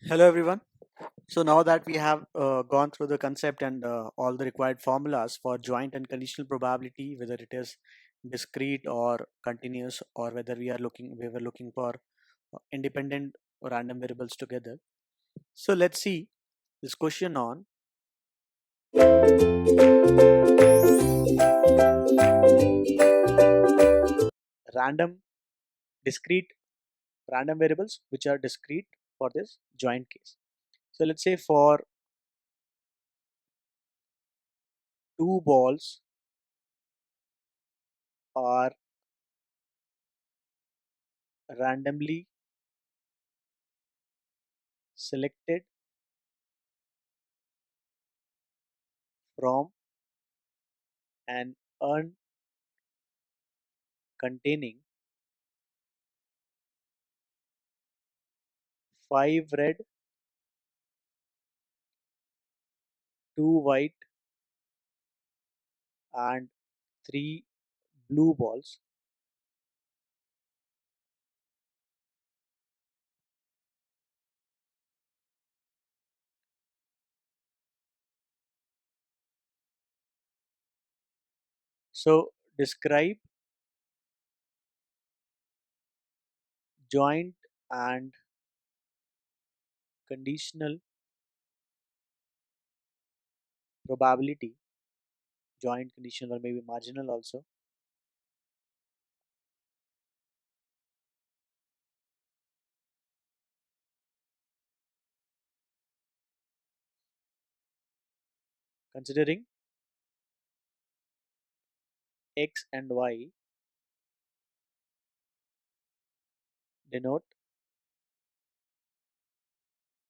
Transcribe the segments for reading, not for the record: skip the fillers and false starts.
Hello everyone. So now that we have gone through the concept and all the required formulas for joint and conditional probability, whether it is discrete or continuous, or whether we were looking for independent or random variables together. So let's see this question on random discrete random variables which are discrete for this joint case. So let's say for two balls are randomly selected from an urn containing 5 red, 2 white and 3 blue balls. So describe joint and conditional probability, joint, conditional, or maybe marginal also, considering x and y denote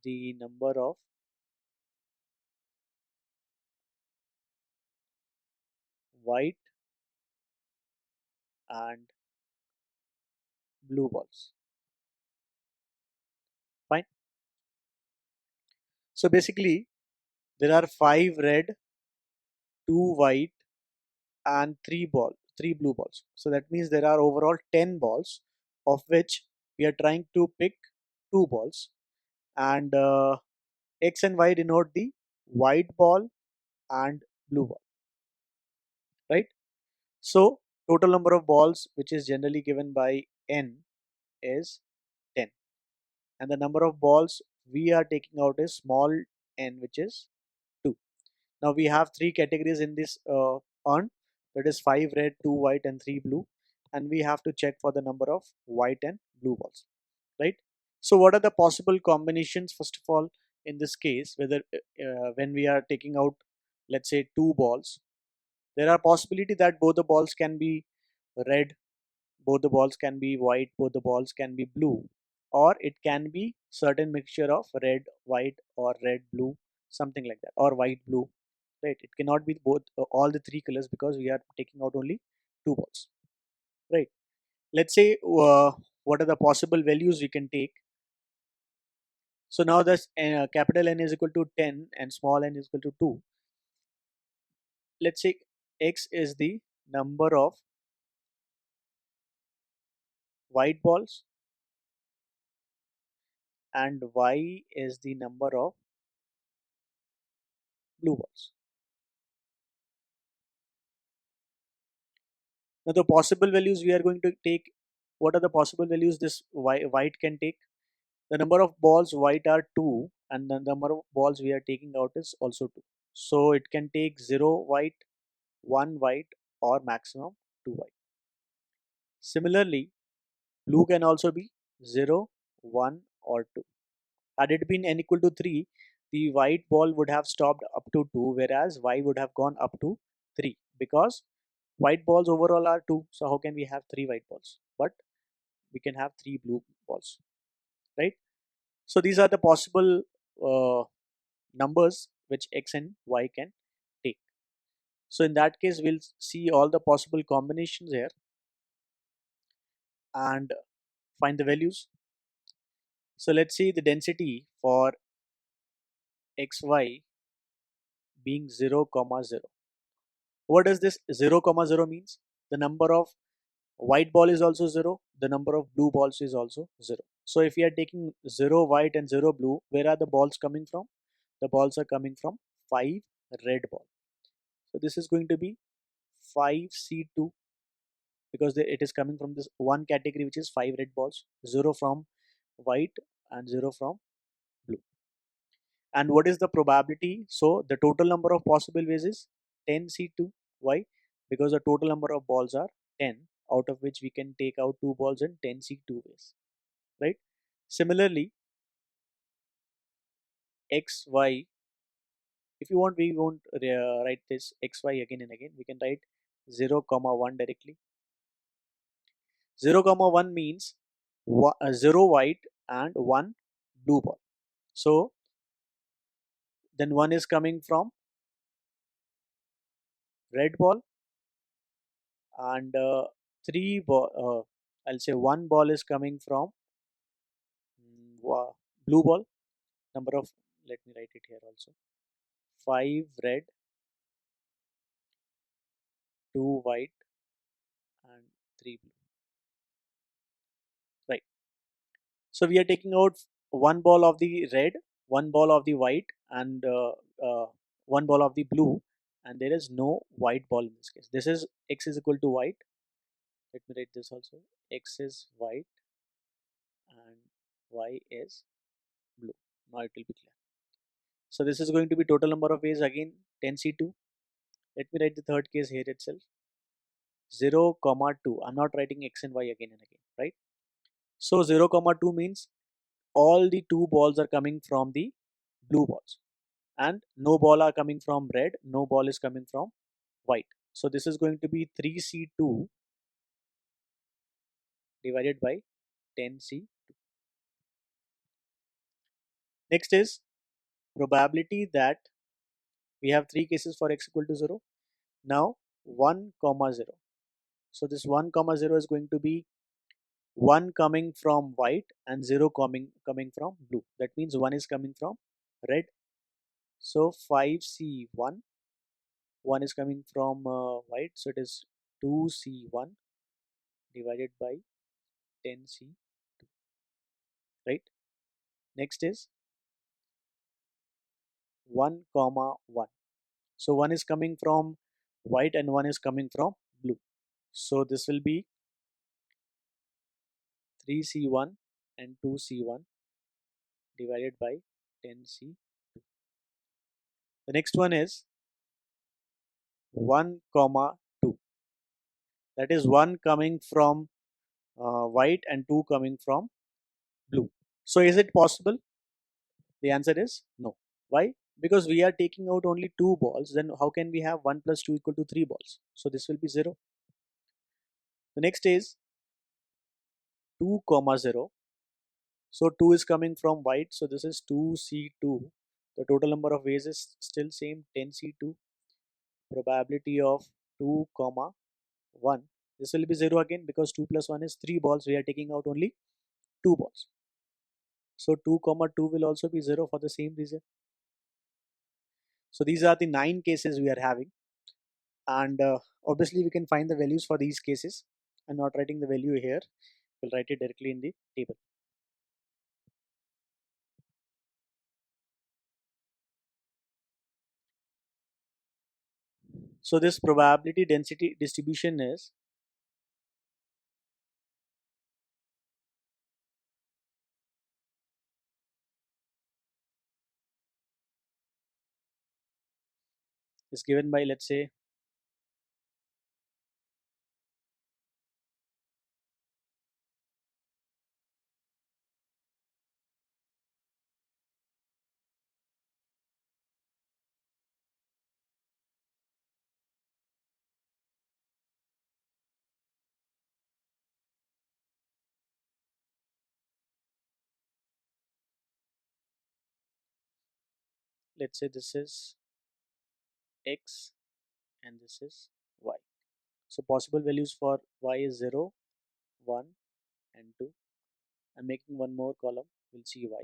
the number of white and blue balls. Fine. So basically, there are 5 red, 2 white, and 3 blue balls. So that means there are overall 10 balls, of which we are trying to pick 2 balls, and x and y denote the white ball and blue ball, right? So total number of balls, which is generally given by n, is 10, and the number of balls we are taking out is small n, which is 2. Now we have 3 categories in this urn, that is 5 red, 2 white and 3 blue, and we have to check for the number of white and blue balls, right? So what are the possible combinations? First of all, in this case, whether when we are taking out, let's say, 2 balls, there are possibility that both the balls can be red, both the balls can be white, both the balls can be blue, or it can be certain mixture of red, white, or red, blue, something like that, or white, blue, right? It cannot be both all the 3 colors, because we are taking out only 2 balls, right? Let's say what are the possible values we can take. So now this capital N is equal to 10 and small n is equal to 2. Let's say x is the number of white balls and y is the number of blue balls. Now the possible values we are going to take, what are the possible values this white can take? The number of balls white are 2 and the number of balls we are taking out is also 2. So it can take 0 white, 1 white, or maximum 2 white. Similarly, blue can also be 0, 1, or 2. Had it been n equal to 3, the white ball would have stopped up to 2, whereas y would have gone up to 3, because white balls overall are 2. So how can we have 3 white balls? But we can have 3 blue balls, right? So these are the possible uh, numbers which x and y can take. So in that case, we'll see all the possible combinations here and find the values. So let's see the density for xy being 0 comma 0. What does this 0 comma 0 means? The number of white ball is also 0, the number of blue balls is also 0. So if we are taking 0 white and 0 blue, where are the balls coming from? The balls are coming from 5 red ball. So this is going to be 5C2, because it is coming from this one category, which is 5 red balls, 0 from white and 0 from blue. And what is the probability? So the total number of possible ways is 10C2. Why? Because the total number of balls are 10, out of which we can take out 2 balls in 10C2 ways, right? Similarly, XY, if you want, we won't write this XY again and again. We can write 0, comma 1 directly. 0, comma 1 means 0 white and 1 blue ball. So then 1 is coming from red ball, and 3 ball, I'll say 1 ball is coming from blue ball. Number of, let me write it here also, 5 red, 2 white and 3 blue, right? So we are taking out 1 ball of the red, 1 ball of the white, and 1 ball of the blue, and there is no white ball in this case. This is x is equal to white. Let me write this also. X is white and y is blue. Now it will be clear. So this is going to be total number of ways, again 10C2. Let me write the third case here itself. 0, comma 2. I'm not writing x and y again and again, right? So 0, comma 2 means all the 2 balls are coming from the blue balls, and no ball are coming from red, no ball is coming from white. So this is going to be 3C2 divided by 10C2. Next is probability that we have 3 cases for x equal to 0. Now 1, comma 0. So this 1, comma 0 is going to be 1 coming from white and 0 coming from blue. That means 1 is coming from red. So 5C1, 1 is coming from white, so it is 2C1 divided by 10C2, right? Next is 1, comma 1. So 1 is coming from white and 1 is coming from blue. So this will be 3C1 and 2C1 divided by 10C2. The next one is 1, comma 2. That is 1 coming from white and 2 coming from blue. So is it possible? The answer is no. Why? Because we are taking out only 2 balls, then how can we have 1 plus 2 equal to 3 balls? So this will be 0. The next is 2, comma 0. So 2 is coming from white, so this is 2C2. The total number of ways is still same, 10C2. Probability of 2, comma 1. This will be 0 again, because 2 plus 1 is 3 balls. We are taking out only 2 balls. So 2, comma 2 will also be 0 for the same reason. So these are the 9 cases we are having, and obviously we can find the values for these cases. I'm not writing the value here, we'll write it directly in the table. So this probability density distribution is given by, let's say, this is x and this is y. So possible values for y is 0, 1 and 2. I'm making one more column, we'll see y.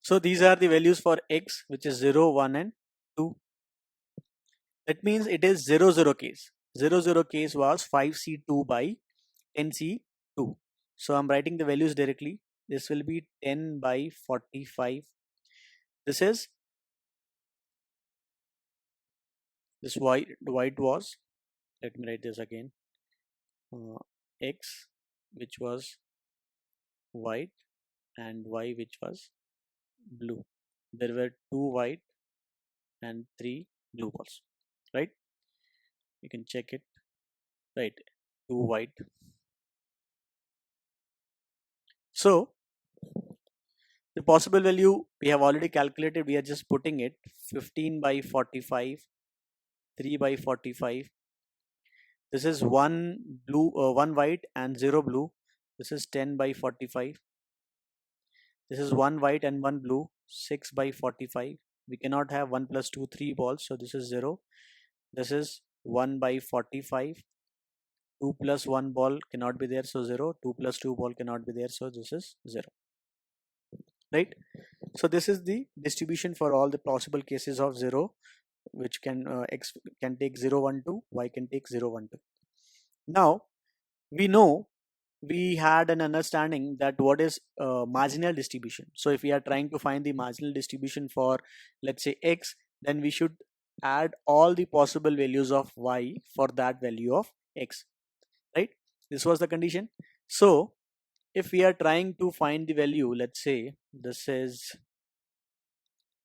So these are the values for x, which is 0, 1 and 2. That means it is 0 0 case. 0 0 case was 5c2 by 10c2. So I'm writing the values directly. This will be 10 by 45. This is this white was, let me write this again, x which was white and y which was blue. There were 2 white and 3 blue balls, right? You can check it, right? 2 white. So the possible value we have already calculated, we are just putting it 15 by 45, 3 by 45. This is 1 blue, 1 white and 0 blue. This is 10 by 45. This is 1 white and 1 blue, 6 by 45. We cannot have 1 plus 2, 3 balls, so this is 0. This is 1 by 45. 2 plus 1 ball cannot be there, so 0. 2 plus 2 ball cannot be there, so this is 0. Right? So this is the distribution for all the possible cases of 0, which can x can take 0 1 2, y can take 0 1 2. Now we know, we had an understanding that what is marginal distribution. So if we are trying to find the marginal distribution for, let's say, x, then we should add all the possible values of y for that value of x, right? This was the condition. So if we are trying to find the value, let's say this is,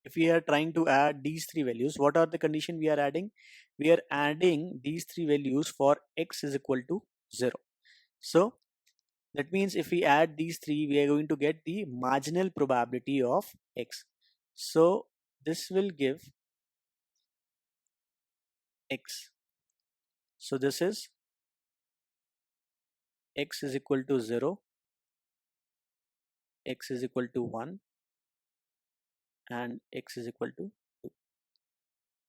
if we are trying to add these three values, what are the condition we are adding? We are adding these three values for x is equal to 0. So that means if we add these three, we are going to get the marginal probability of x. So this will give x. So this is x is equal to 0, x is equal to 1, and x is equal to 2.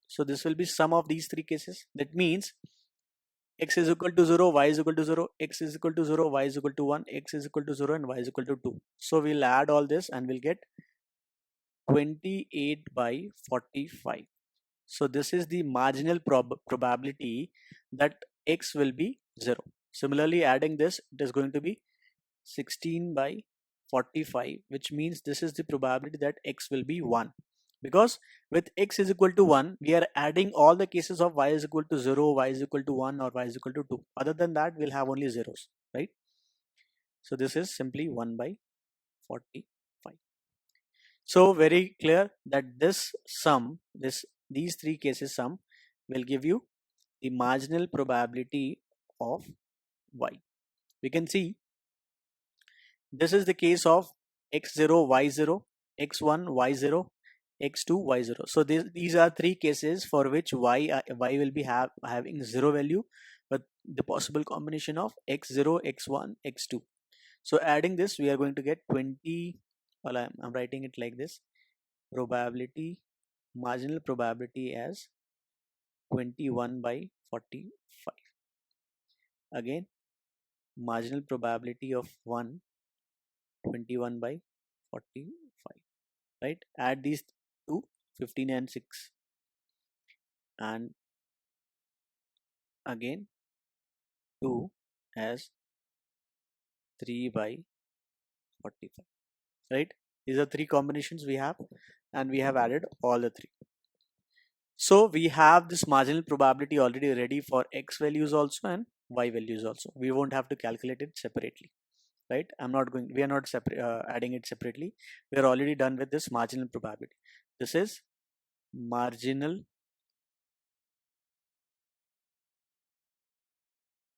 So this will be sum of these three cases. That means x is equal to 0, y is equal to 0, x is equal to 0, y is equal to 1, x is equal to 0, and y is equal to 2. So we'll add all this and we'll get 28 by 45. So this is the marginal probability that x will be 0. Similarly, adding this, it is going to be 16 by 45, which means this is the probability that x will be 1. Because with x is equal to 1, we are adding all the cases of y is equal to 0, y is equal to 1, or y is equal to 2. Other than that, we'll have only zeros, right? So this is simply 1 by 45. So very clear that this sum, these three cases sum will give you the marginal probability of y. We can see this is the case of x0, y0, x1, y0, x2, y0. So these are three cases for which y will be having 0 value, but the possible combination of x0, x1, x2. So adding this, we are going to get 20. Well, I'm writing it like this: probability, marginal probability as 21 by 45. Again, marginal probability of 1, 21 by 45, right? Add these two, 15 and 6, and again 2 as 3 by 45, right? These are three combinations we have, and we have added all the three. So we have this marginal probability already ready for x values also and y values also. We won't have to calculate it separately, right? We are not adding it separately. We are already done with this marginal probability. This is marginal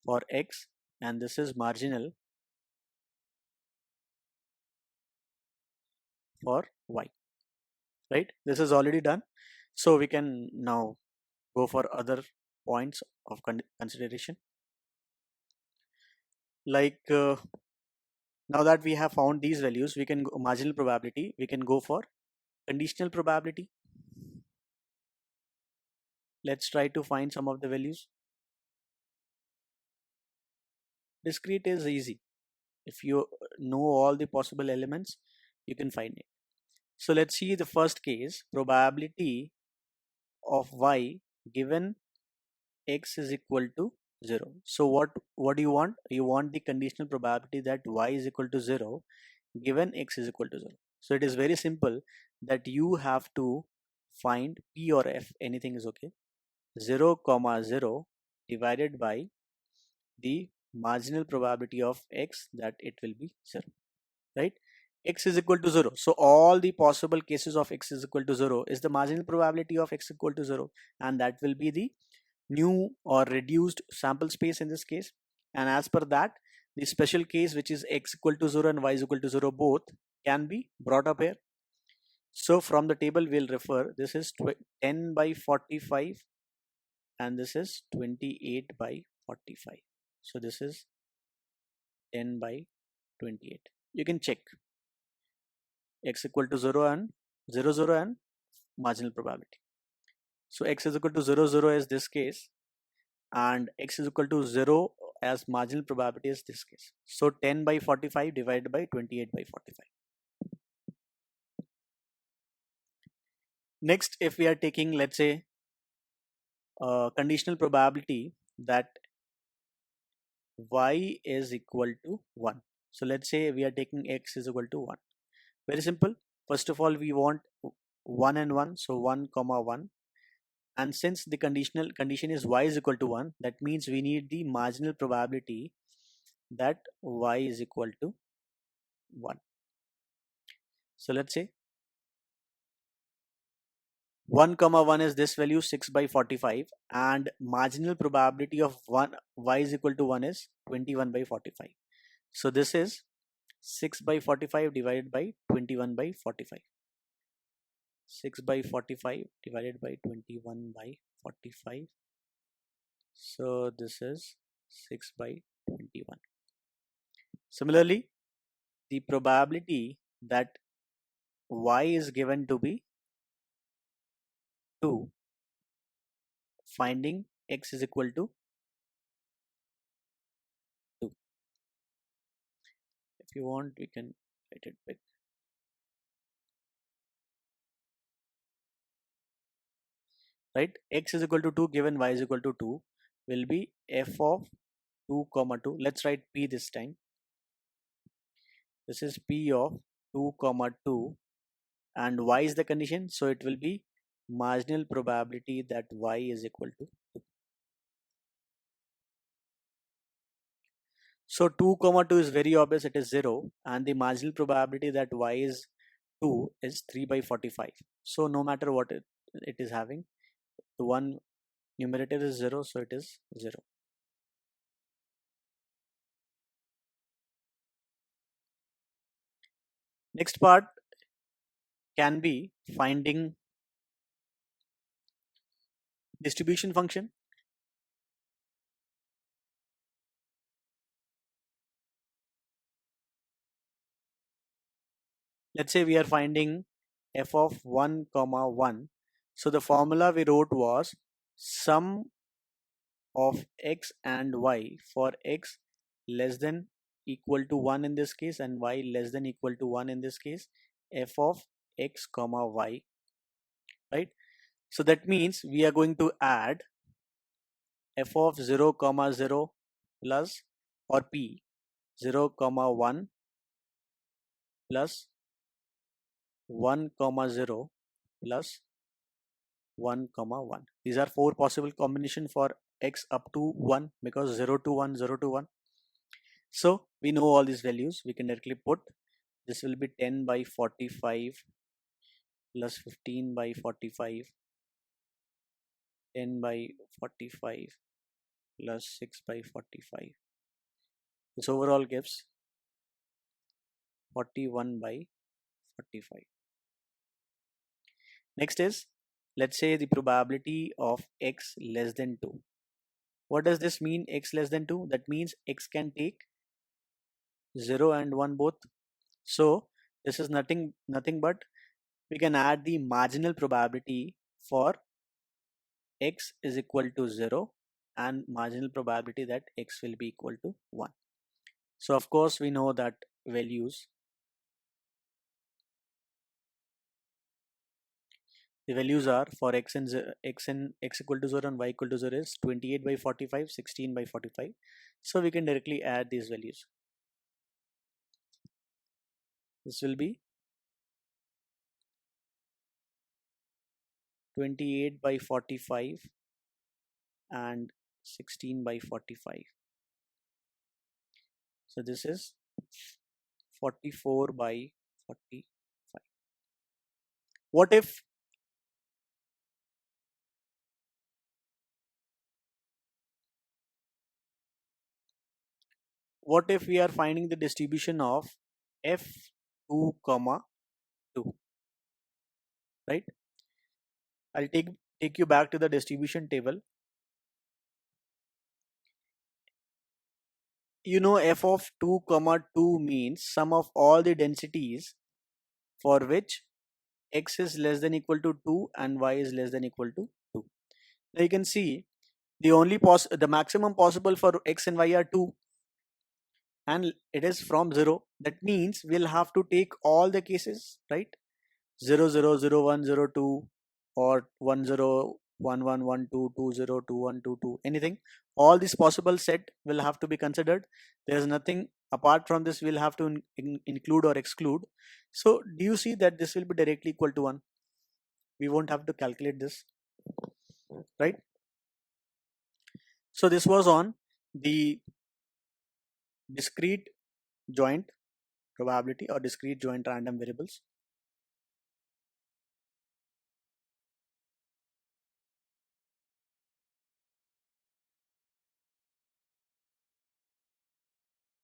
for x, and this is marginal for y, right? This is already done. So we can now go for other points of consideration. Like now that we have found these values, we can go marginal probability, we can go for conditional probability. Let's try to find some of the values. Discrete is easy. If you know all the possible elements, you can find it. So let's see the first case, probability of y given x is equal to 0. So what do you want? You want the conditional probability that y is equal to 0 given x is equal to 0. So it is very simple that you have to find p or f, anything is okay, 0 comma 0 divided by the marginal probability of x that it will be 0, right? X is equal to 0. So all the possible cases of x is equal to 0 is the marginal probability of x equal to 0, and that will be the new or reduced sample space in this case. And as per that, the special case, which is x equal to 0 and y is equal to 0 both, can be brought up here. So from the table we'll refer, this is 10 by 45 and this is 28 by 45. So this is 10 by 28. You can check x equal to 0 and 0 0 and marginal probability. So x is equal to 0 0 is this case, and x is equal to 0 as marginal probability is this case. So 10 by 45 divided by 28 by 45. Next, if we are taking, let's say, conditional probability that y is equal to 1. So let's say we are taking x is equal to 1. Very simple. First of all, we want 1 and 1, so 1 comma 1. And since the condition is y is equal to 1, that means we need the marginal probability that y is equal to 1. So let's say 1 comma 1 is this value 6 by 45, and marginal probability of 1 y is equal to 1 is 21 by 45. So this is 6 by 45 divided by 21 by 45. 6 by 45 divided by 21 by 45. So this is 6 by 21. Similarly, the probability that y is given to be 2, finding x is equal to 2. If you want, we can write it big. Right? X is equal to 2 given y is equal to 2 will be f of 2 comma 2. Let's write p this time. This is p of 2 comma 2, and y is the condition, so it will be marginal probability that y is equal to 2. So 2 comma 2 is very obvious, it is 0, and the marginal probability that y is 2 is 3 by 45. So no matter what it is having, the one numerator is 0, so it is 0. Next part can be finding distribution function. Let's say we are finding f of 1 comma 1. So the formula we wrote was sum of x and y for x less than equal to 1 in this case and y less than equal to 1 in this case, f of x comma y, right? So that means we are going to add f of 0 comma 0 plus, or p 0 comma 1 plus 1 comma 0 plus 1 comma 1. These are 4 possible combination for x up to 1, because 0 to 1, 0 to 1. So we know all these values, we can directly put this will be 10 by 45 plus 15 by 45, 10 by 45 plus 6 by 45. This overall gives 41 by 45. Next is, let's say the probability of x less than 2. What does this mean, x less than 2? That means x can take 0 and 1 both. So this is nothing but we can add the marginal probability for x is equal to 0 and marginal probability that x will be equal to 1. So of course we know that values The values are for x and x equal to 0 and y equal to 0 is 28 by 45, 16 by 45. So we can directly add these values. This will be 28 by 45 and 16 by 45. So this is 44 by 45. What if we are finding the distribution of f2 comma 2, right? I'll take you back to the distribution table. You know, f of 2 comma 2 means sum of all the densities for which x is less than equal to 2 and y is less than equal to 2. Now you can see the maximum possible for x and y are 2, and it is from 0. That means we'll have to take all the cases, right? 0 0 0 1 0 2, or 1 0 1 1 1 2 2 0 2 1 2 2, anything. All this possible set will have to be considered. There's nothing apart from this we'll have to include or exclude. So do you see that this will be directly equal to 1? We won't have to calculate this, right? So this was on the discrete joint probability or discrete joint random variables.